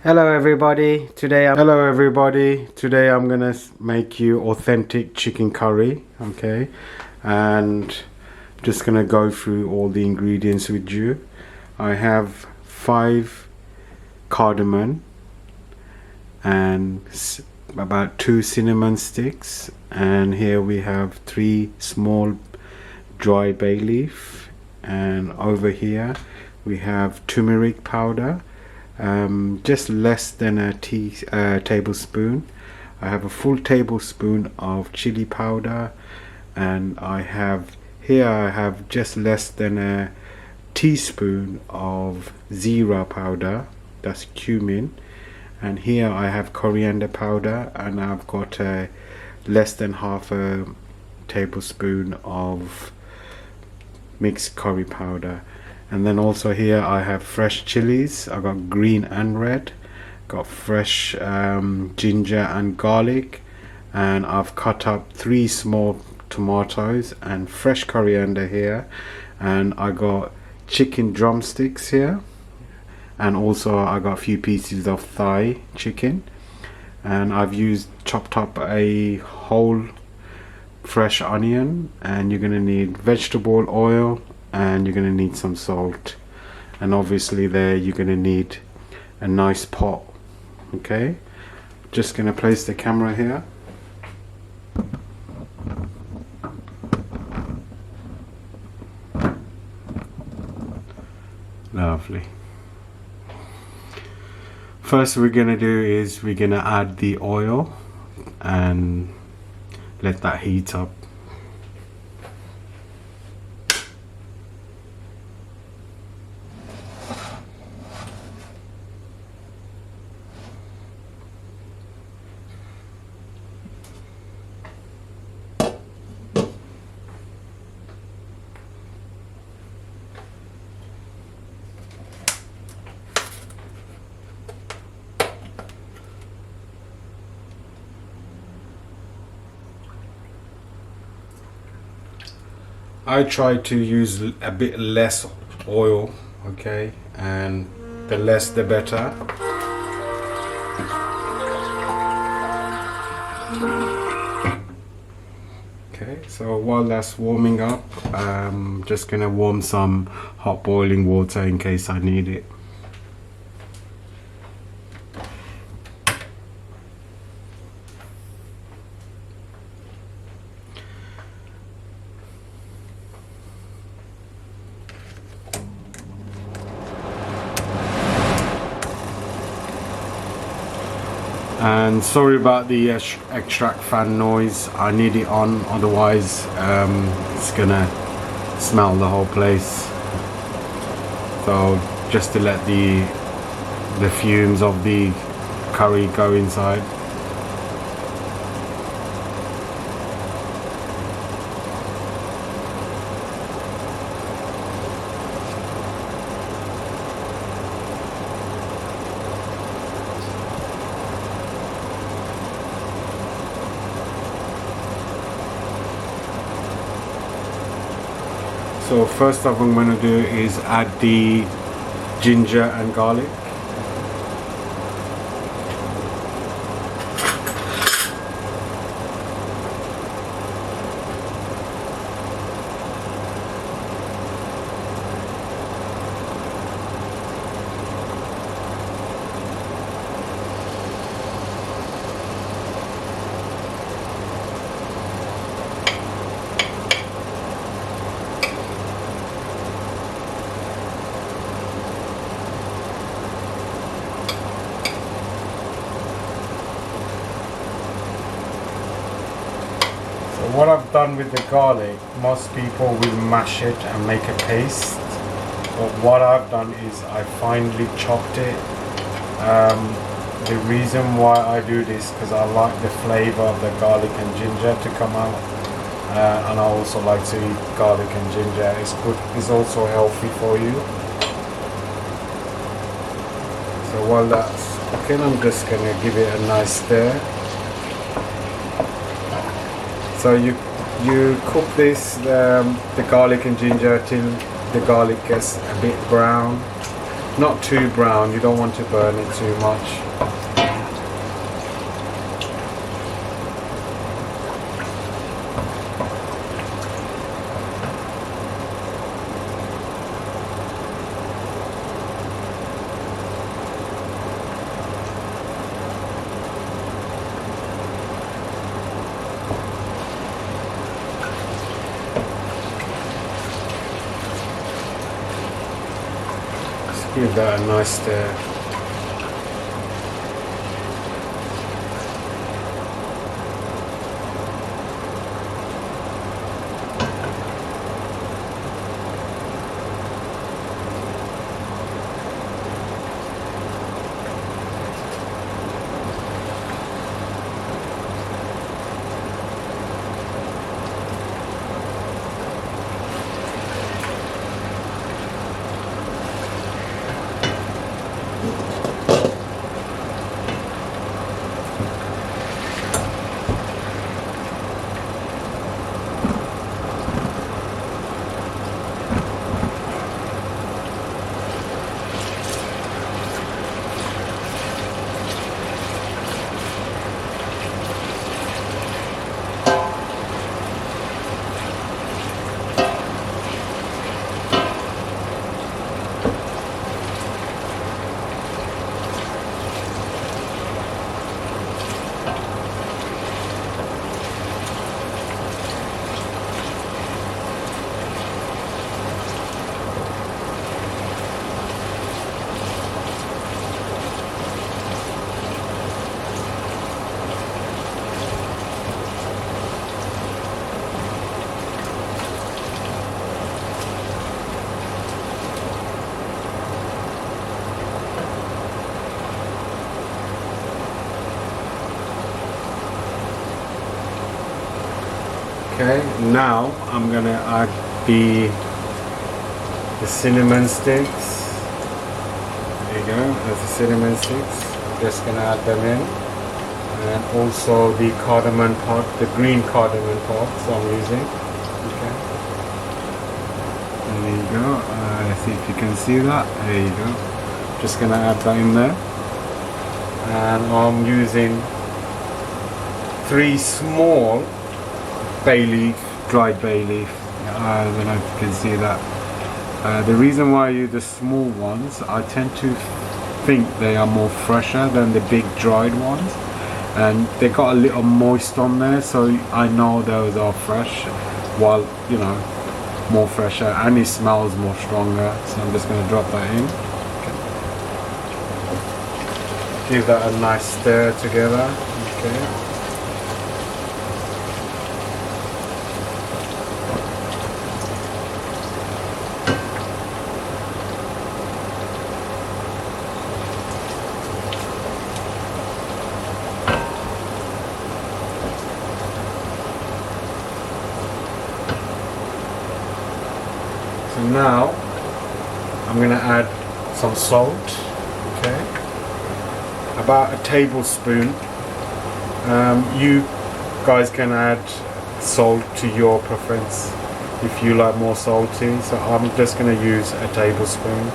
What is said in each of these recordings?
Hello everybody. Today I'm gonna make you authentic chicken curry. Okay, and just gonna go through all the ingredients with you. I have 5 cardamom and about 2 cinnamon sticks, and here we have 3 small dry bay leaf, and over here we have turmeric powder, just less than a tablespoon. I have a full tablespoon of chili powder, and I have just less than a teaspoon of jeera.powder, that's cumin, and here I have coriander powder, and I've got less than half a tablespoon of mixed curry powder. And then also here I have fresh chilies. I got green and red, got fresh ginger and garlic, and I've cut up 3 small tomatoes and fresh coriander here, and I got chicken drumsticks here, and also I got a few pieces of thigh chicken, and I've chopped up a whole fresh onion, and you're gonna need vegetable oil, and you're going to need some salt, and obviously there you're going to need a nice pot. Okay, just going to place the camera here. Lovely. First we're going to do is we're going to add the oil and let that heat up. I try to use a bit less oil, okay, and the less the better. Okay, so while that's warming up, I'm just gonna warm some hot boiling water in case I need it. And sorry about the extract fan noise, I need it on, otherwise it's gonna smell the whole place. So just to let the fumes of the curry go inside. So first off, I'm going to do is add the ginger and garlic. What I've done with the garlic, most people will mash it and make a paste, but what I've done is I finely chopped it. The reason why I do this because I like the flavor of the garlic and ginger to come out, and I also like to eat garlic and ginger. It's good, it's also healthy for you. So while that's cooking, I'm just going to give it a nice stir. So you cook this, the garlic and ginger, till the garlic gets a bit brown. not too brown, you don't want to burn it too much. Give that a nice stir. Okay, now I'm gonna add the cinnamon sticks. There you go, that's the cinnamon sticks. Just gonna add them in. And also the cardamom pod, the green cardamom pods I'm using. Okay. There you go. Let's see if you can see that. There you go. Just gonna add that in there. And I'm using 3 small Bayleaf, dried Bayleaf. I don't know if you can see that. The reason why I use the small ones, I tend to think they are more fresher than the big dried ones, and they got a little moist on there, so I know those are fresh, while you know, more fresher, and it smells more stronger. So I'm just going to drop that in. Okay. Give that a nice stir together. Okay. So now I'm going to add some salt, okay, about a tablespoon. You guys can add salt to your preference if you like more salty, so I'm just going to use a tablespoon.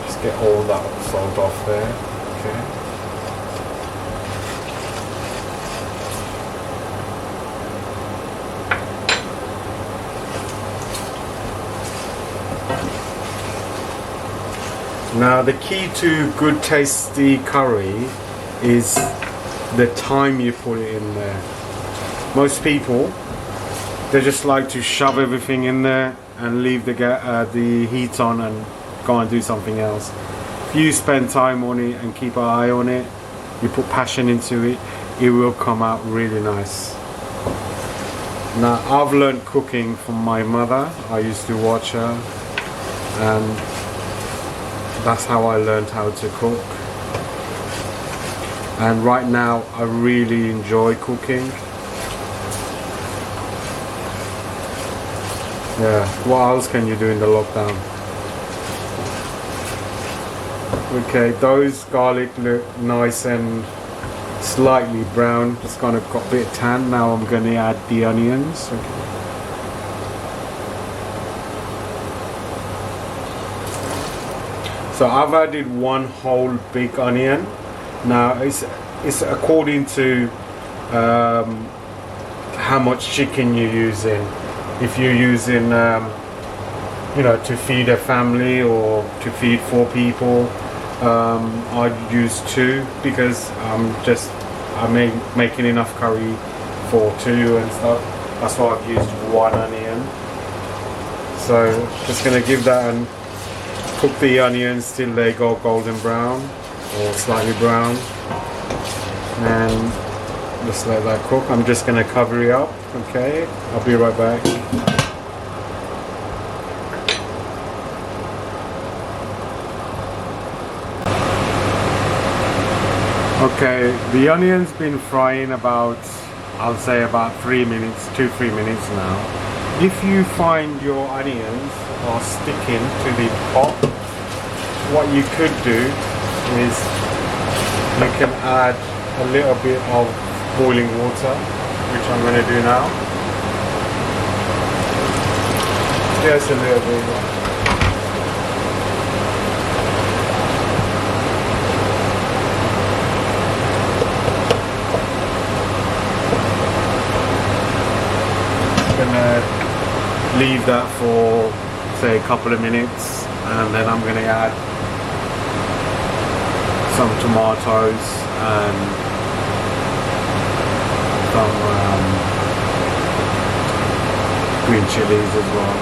Just get all that salt off there, okay. Now the key to good tasty curry is the time you put it in there. Most people, they just like to shove everything in there and leave the heat on and go and do something else. If you spend time on it and keep an eye on it, you put passion into it, it will come out really nice. Now I've learned cooking from my mother. I used to watch her, and that's how I learned how to cook. And right now I really enjoy cooking. Yeah, what else can you do in the lockdown? Okay, those garlic look nice and slightly brown, just kind of got a bit tan. Now I'm going to add the onions. Okay. So I've added one whole big onion. Now it's according to how much chicken you're using. If you're using you know, to feed a family or to feed 4 people, I'd use 2 because I'm making enough curry for 2 and stuff. That's why I've used 1 onion. So just gonna give that and cook the onions till they go golden brown or slightly brown, and just let that cook. I'm just gonna cover it up. Okay, I'll be right back. Okay, the onion's been frying about, I'll say about 3 minutes, 2-3 minutes now. If you find your onions are sticking to the pot, what you could do is you can add a little bit of boiling water, which I'm going to do now. Just a little bit. Gonna leave that for say a couple of minutes, and then I'm gonna add some tomatoes and some green chilies as well.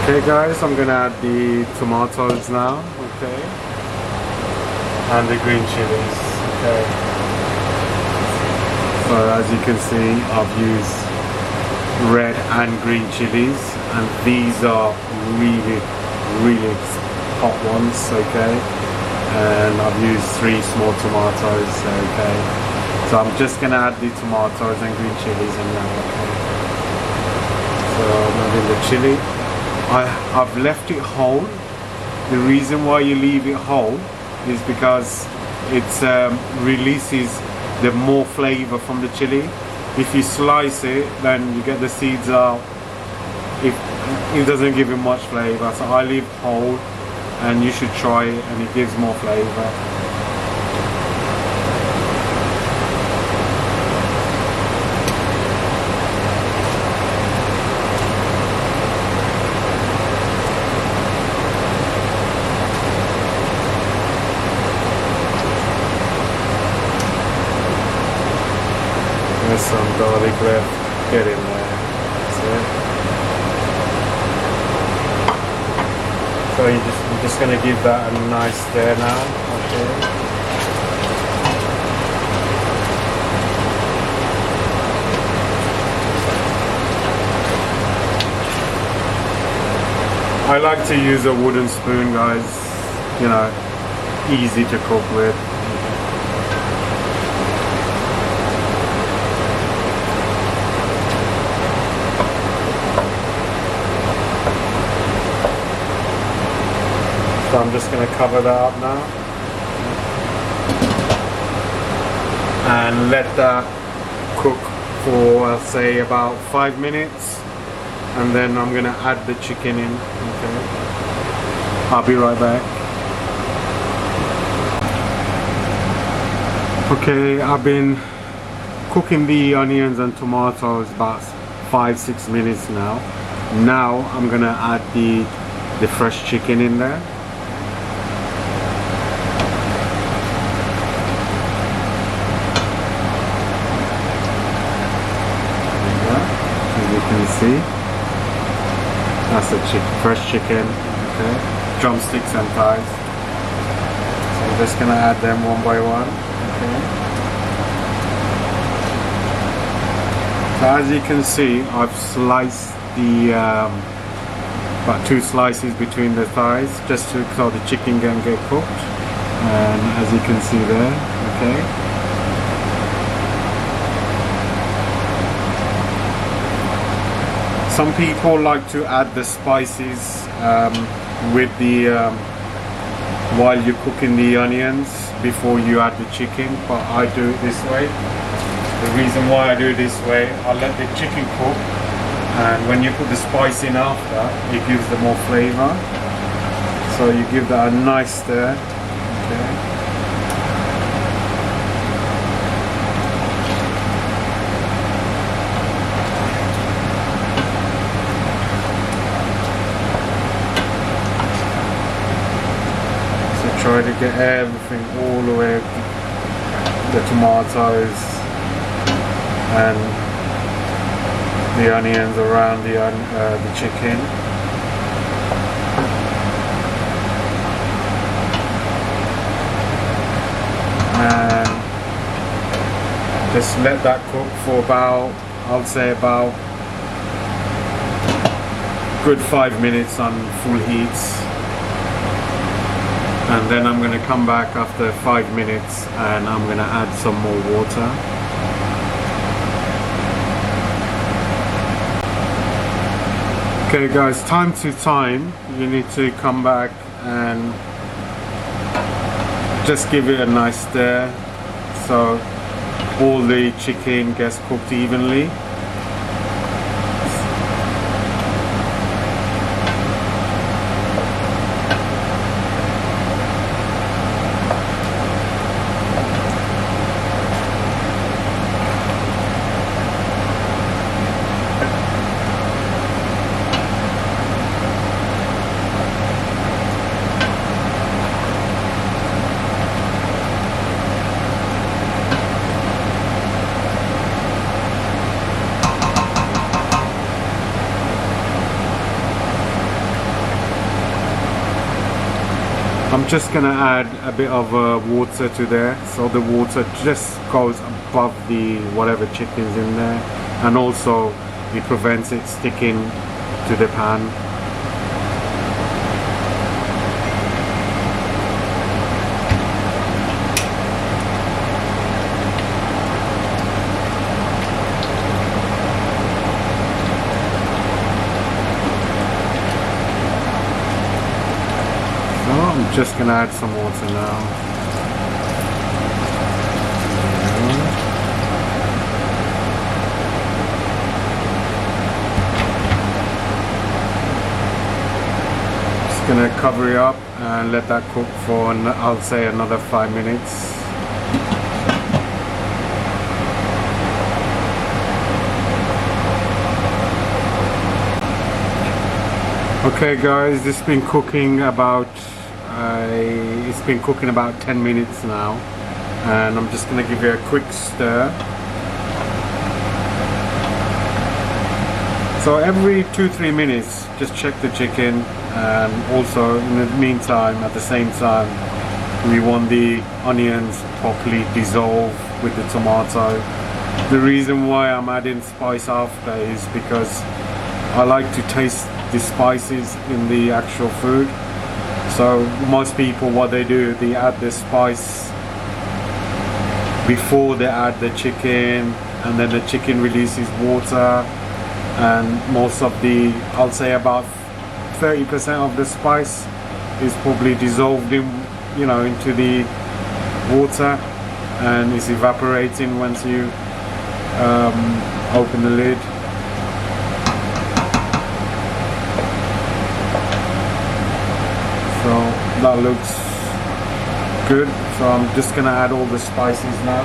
Okay guys, I'm gonna add the tomatoes now, okay, and the green chilies, okay. So as you can see, I've used red and green chilies, and these are really hot ones, okay, and I've used 3 small tomatoes, okay. So I'm just gonna add the tomatoes and green chilies in now, okay. So I'm adding the chili. I've left it whole. The reason why you leave it whole is because it releases the more flavor from the chili. If you slice it, then you get the seeds out. It doesn't give it much flavor, so I leave whole, and you should try it, and it gives more flavor. There's some garlic left. Get in there. That's it. So you're just gonna give that a nice stir now. Okay. I like to use a wooden spoon, guys. You know, easy to cook with. So I'm just going to cover that up now and let that cook for, I'll say, about 5 minutes, and then I'm going to add the chicken in. Okay, I'll be right back. Okay, I've been cooking the onions and tomatoes about 5-6 minutes now. Now I'm gonna add the fresh chicken in there. As you can see, that's the fresh chicken. Okay, drumsticks and thighs. So I'm just gonna add them one by one. Okay. So as you can see, I've sliced the about 2 slices between the thighs, just so the chicken can get cooked. And as you can see there, okay. Some people like to add the spices with the while you're cooking the onions before you add the chicken, but I do it this way. The reason why I do it this way, I let the chicken cook, and when you put the spice in after, it gives them more flavor. So you give that a nice stir. Okay. So try to get everything all the way, the tomatoes and the onions around the chicken. And just let that cook for about, I'll say about good 5 minutes on full heats. And then I'm going to come back after 5 minutes and I'm going to add some more water. Okay guys, time to time you need to come back and just give it a nice stir so all the chicken gets cooked evenly. I'm just gonna add a bit of water to there, so the water just goes above the whatever chicken's in there, and also it prevents it sticking to the pan. I'm just gonna add some water now. Just gonna cover it up and let that cook for, I'll say, another 5 minutes. Okay guys, this has been cooking about it's been cooking about 10 minutes now, and I'm just going to give it a quick stir. So every 2-3 minutes just check the chicken, and also in the meantime, at the same time, we want the onions properly dissolve with the tomato. The reason why I'm adding spice after is because I like to taste the spices in the actual food. So most people, what they do, they add the spice before they add the chicken, and then the chicken releases water, and most of the, I'll say about 30% of the spice is probably dissolved in, you know, into the water and is evaporating once you open the lid. So that looks good. So I'm just gonna add all the spices now.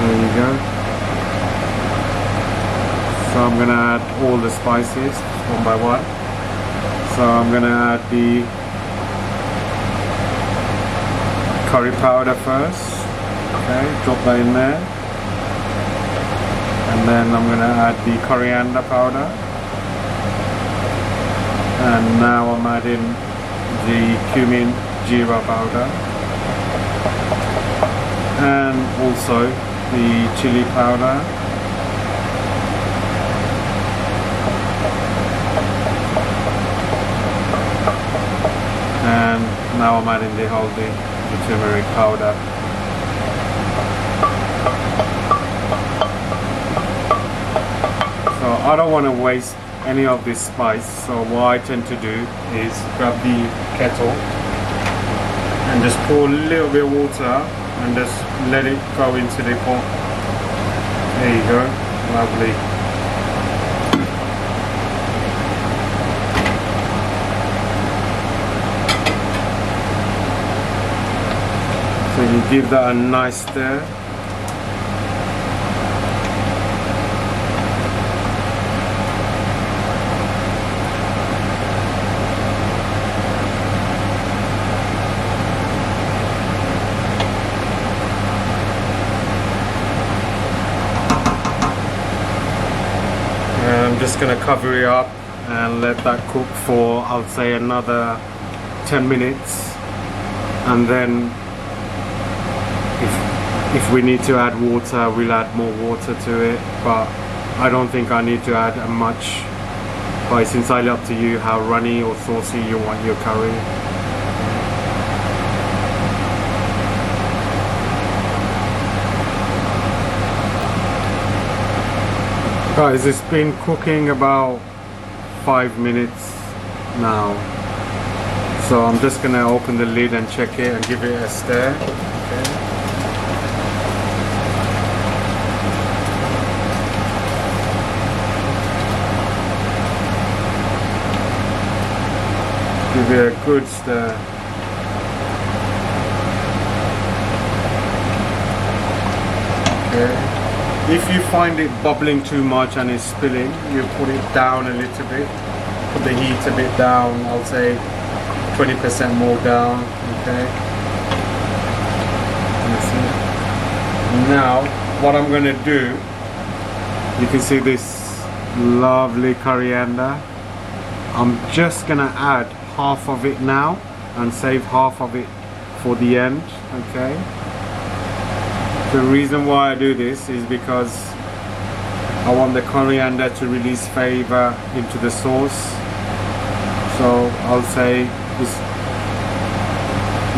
There you go. So I'm gonna add all the spices one by one. So I'm gonna add the curry powder first. Okay, drop that in there. And then I'm gonna add the coriander powder. And now I'm adding the cumin jeera powder. And also the chili powder. And now I'm adding the turmeric powder. So I don't want to waste any of this spice, so what I tend to do is grab the kettle and just pour a little bit of water and just let it go into the pot. There you go, lovely. So you give that a nice stir. I'm just going to cover it up and let that cook for, I'll say, another 10 minutes. And then if we need to add water, we'll add more water to it. But I don't think I need to add much. But it's entirely up to you how runny or saucy you want your curry. Guys, it's been cooking about 5 minutes now. So I'm just gonna open the lid and check it and give it a stir. Okay. Give it a good stir. Okay. If you find it bubbling too much and it's spilling, you put it down a little bit. Put the heat a bit down, I'll say 20% more down, okay? That's it. Now, what I'm gonna do, you can see this lovely coriander. I'm just gonna add half of it now and save half of it for the end, okay? The reason why I do this is because I want the coriander to release flavor into the sauce. So I'll say it's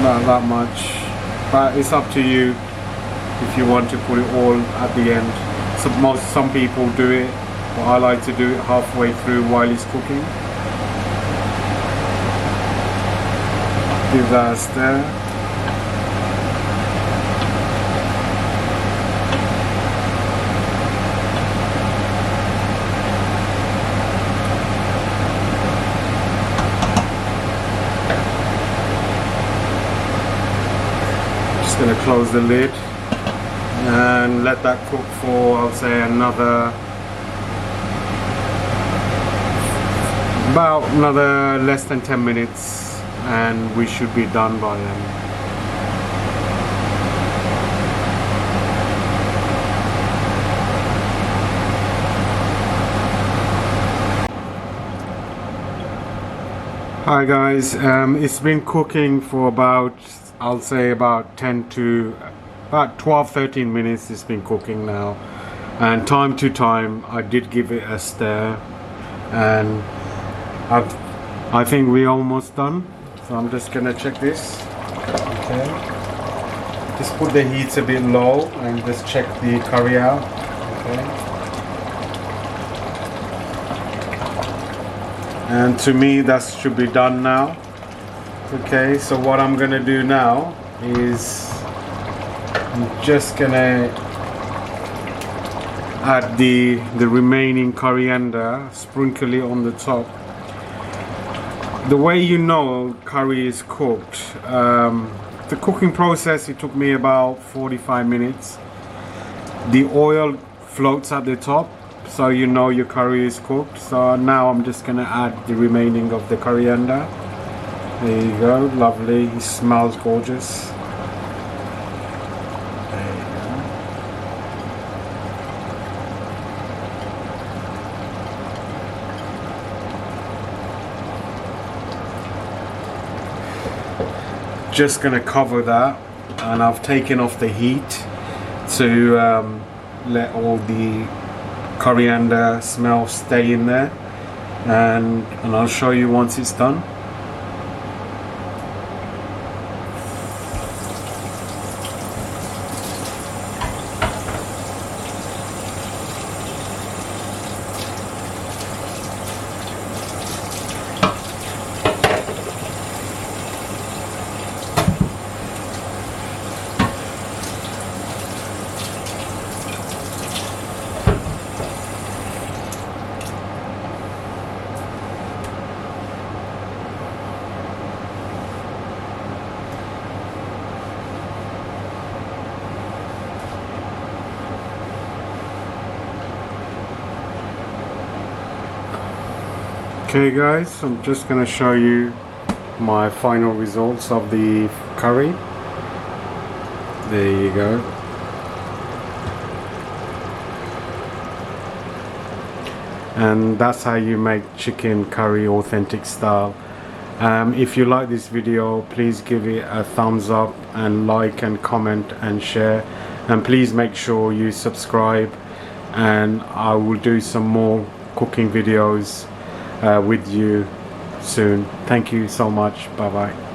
not that much, but it's up to you if you want to put it all at the end. So some people do it, but I like to do it halfway through while it's cooking. Give that a stir. Going to close the lid and let that cook for, I'll say, another less than 10 minutes, and we should be done by then. Hi guys, it's been cooking for about, I'll say, about 12-13 minutes. It's been cooking now, and time to time I did give it a stir, and I think we're almost done. So I'm just gonna check this. Okay, just put the heat a bit low and just check the curry out. Okay, And to me that should be done now. Okay, so what I'm gonna do now is I'm just gonna add the remaining coriander, sprinkle it on the top. The way you know curry is cooked, the cooking process, it took me about 45 minutes. The oil floats at the top, so you know your curry is cooked. So now I'm just gonna add the remaining of the coriander. There you go, lovely, it smells gorgeous. There you go. Just gonna cover that, and I've taken off the heat to let all the coriander smell stay in there, and I'll show you once it's done. Okay guys, I'm just going to show you my final results of the curry. There you go. And that's how you make chicken curry authentic style. If you like this video, please give it a thumbs up and like and comment and share, and please make sure you subscribe, and I will do some more cooking videos with you soon. Thank you so much. Bye bye.